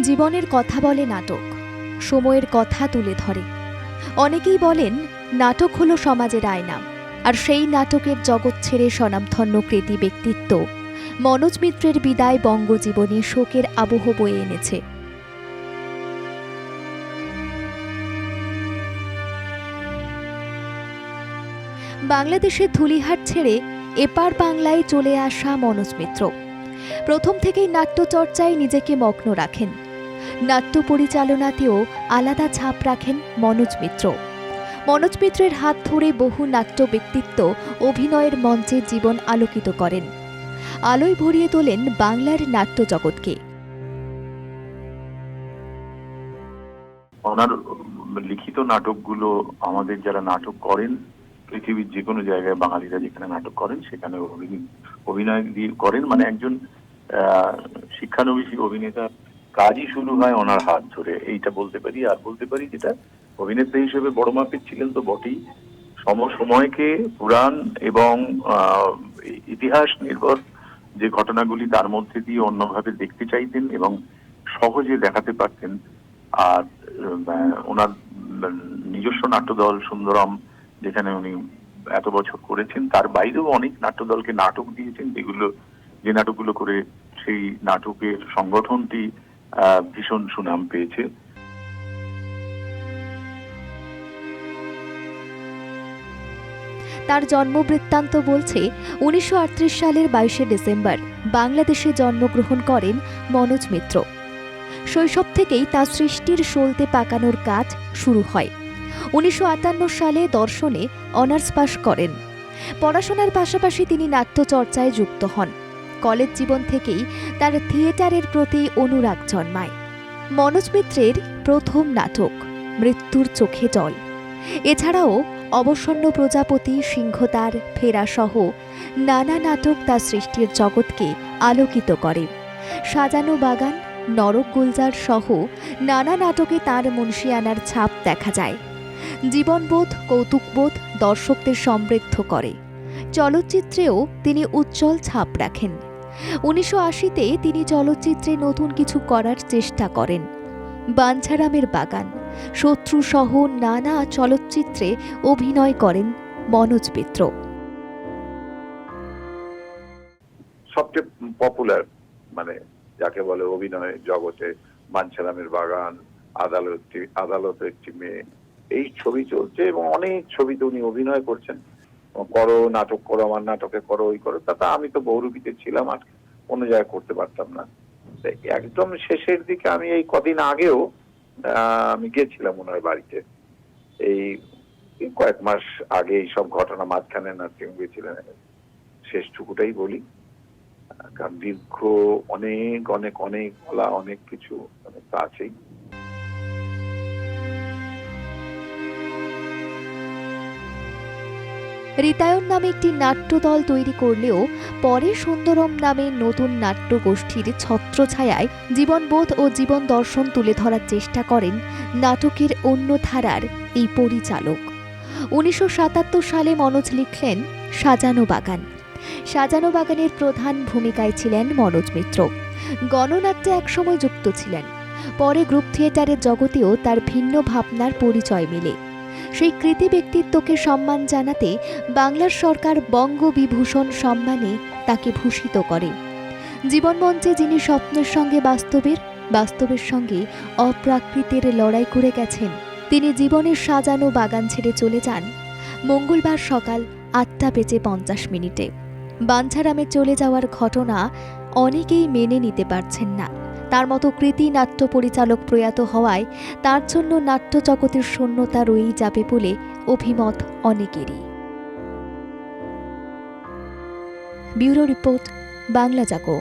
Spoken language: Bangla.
জীবনের কথা বলে নাটক, সময়ের কথা তুলে ধরে। অনেকেই বলেন নাটক হলো সমাজের আয়না, আর সেই নাটকের জগৎ ছেড়ে স্বনামধন্য কৃতি ব্যক্তিত্ব মনোজ মিত্রের বিদায় বঙ্গজীবনে শোকের আবহ বয়ে এনেছে। বাংলাদেশের ধুলিহাট ছেড়ে এপার বাংলায় চলে আসা মনোজ মিত্র প্রথম থেকেই নাট্যচর্চায় নিজেকে মগ্ন রাখেন। নাট্য পরিচালনাতেও আলাদা ছাপ রাখেন মনোজ মিত্র। মনোজ মিত্রের হাত ধরে বহু নাট্য ব্যক্তিত্ব অভিনয়ের মঞ্চে জীবন আলোকিত করেন, আলোয় ভরিয়ে তোলেন বাংলার নাট্য জগৎকে। ওনার লিখিত নাটকগুলো আমাদের যারা নাটক করেন, পৃথিবীর যে কোনো জায়গায় বাঙালিরা যেখানে নাটক করেন সেখানে অভিনয় করেন, মানে একজন শিক্ষানবিশী অভিনেতা কাজই শুরু হয় ওনার হাত ধরে, এইটা বলতে পারি। আর বলতে পারি যেটা অভিনেতা হিসেবে বড় মাপের ছিলেন তো বটেই, সময়কে পুরাণ এবং ইতিহাস নির্ভর যে ঘটনাগুলি তার মধ্যে দিয়ে অন্যভাবে দেখতে চাইতেন এবং সহজে দেখাতে পারতেন। আর ওনার নিজস্ব নাট্যদল সুন্দরম, যেখানে উনি এত বছর করেছেন, তার বাইরেও অনেক নাট্যদলকে নাটক দিয়েছেন, যে নাটকগুলো করে সেই নাটকের সংগঠনটি ভীষণ সুনাম পেয়েছে। তার জন্মবৃত্তান্ত বলছে 1938 সালের 22শে ডিসেম্বর বাংলাদেশে জন্মগ্রহণ করেন মনোজ মিত্র। শৈশব থেকেই তার সৃষ্টির সলতে পাকানোর কাজ শুরু হয়। 1958 সালে দর্শনে অনার্স পাশ করেন। পড়াশোনার পাশাপাশি তিনি নাট্যচর্চায় যুক্ত হন। কলেজ জীবন থেকেই তার থিয়েটারের প্রতি অনুরাগ জন্মায়। মনোজ মিত্রের প্রথম নাটক মৃত্যুর চোখে জল, এছাড়াও অবসন্ন প্রজাপতি, সিংহতার, ফেরা সহ নানা নাটক তার সৃষ্টির জগৎকে আলোকিত করে। সাজানো বাগান, নরক গুলজার সহ নানা নাটকে তার মুন্সিয়ানার ছাপ দেখা যায়। জীবনবোধ, কৌতুকবোধ দর্শকদের সমৃদ্ধ করে। চলচ্চিত্রেও তিনি উজ্জ্বল ছাপ রাখেন। 1980-তে তিনি চলচ্চিত্রে নতুন কিছু করার চেষ্টা করেন। বাঞ্ছারামের বাগান, শত্রু সহ নানা চলচ্চিত্রে অভিনয় করেন মনোজ মিত্র। সবচেয়ে পপুলার মানে যাকে বলে অভিনয় জগতে বাঞ্ছারামের বাগান, আদালত একটি মেয়ে, এই ছবি চলছে এবং অনেক ছবিতে উনি অভিনয় করছেন। করো নাটক করো, আমার নাটকে করো, ওই করো। তাতে আমি তো বহুরূপীতে ছিলাম, আর অন্য জায়গায় করতে পারতাম না। একদম শেষের দিকে আমি এই কদিন আগেও আমি গিয়েছিলাম ওনার বাড়িতে, এই কয়েক মাস আগে এই সব ঘটনা মাঝখানে নার্সিং গিয়েছিলেন। শেষটুকুটাই বলি, কারণ দীর্ঘ অনেক অনেক অনেক বলা অনেক কিছু আছেই। রিতায়ন নামে একটি নাট্যদল তৈরি করলেও পরে সুন্দরম নামে নতুন নাট্যগোষ্ঠীর ছত্রছায়ায় জীবনবোধ ও জীবন দর্শন তুলে ধরার চেষ্টা করেন নাটকের অন্য ধারার এই পরিচালক। 1977 সালে মনোজ লিখলেন সাজানো বাগান। সাজানো বাগানের প্রধান ভূমিকায় ছিলেন মনোজ মিত্র। গণনাট্যে একসময় যুক্ত ছিলেন, পরে গ্রুপ থিয়েটারের জগতেও তার ভিন্ন ভাবনার পরিচয় মেলে। সেই কৃতি ব্যক্তিত্বকে সম্মান জানাতে বাংলার সরকার বঙ্গবিভূষণ সম্মানে তাকে ভূষিত করে। জীবনমঞ্চে যিনি স্বপ্নের সঙ্গে বাস্তবের সঙ্গে অপ্রাকৃতের লড়াই করে গেছেন, তিনি জীবনের সাজানো বাগান ছেড়ে চলে যান মঙ্গলবার সকাল 8:50 বাঞ্ছারামে চলে যাওয়ার ঘটনা অনেকেই মেনে নিতে পারছেন না। তার মতো কৃতি নাট্য পরিচালক প্রয়াত হওয়ায় তার জন্য নাট্য জগতের শূন্যতা রয়েই যাবে বলে অভিমত অনেকেরই। ব্যুরো রিপোর্ট, বাংলা জাগো।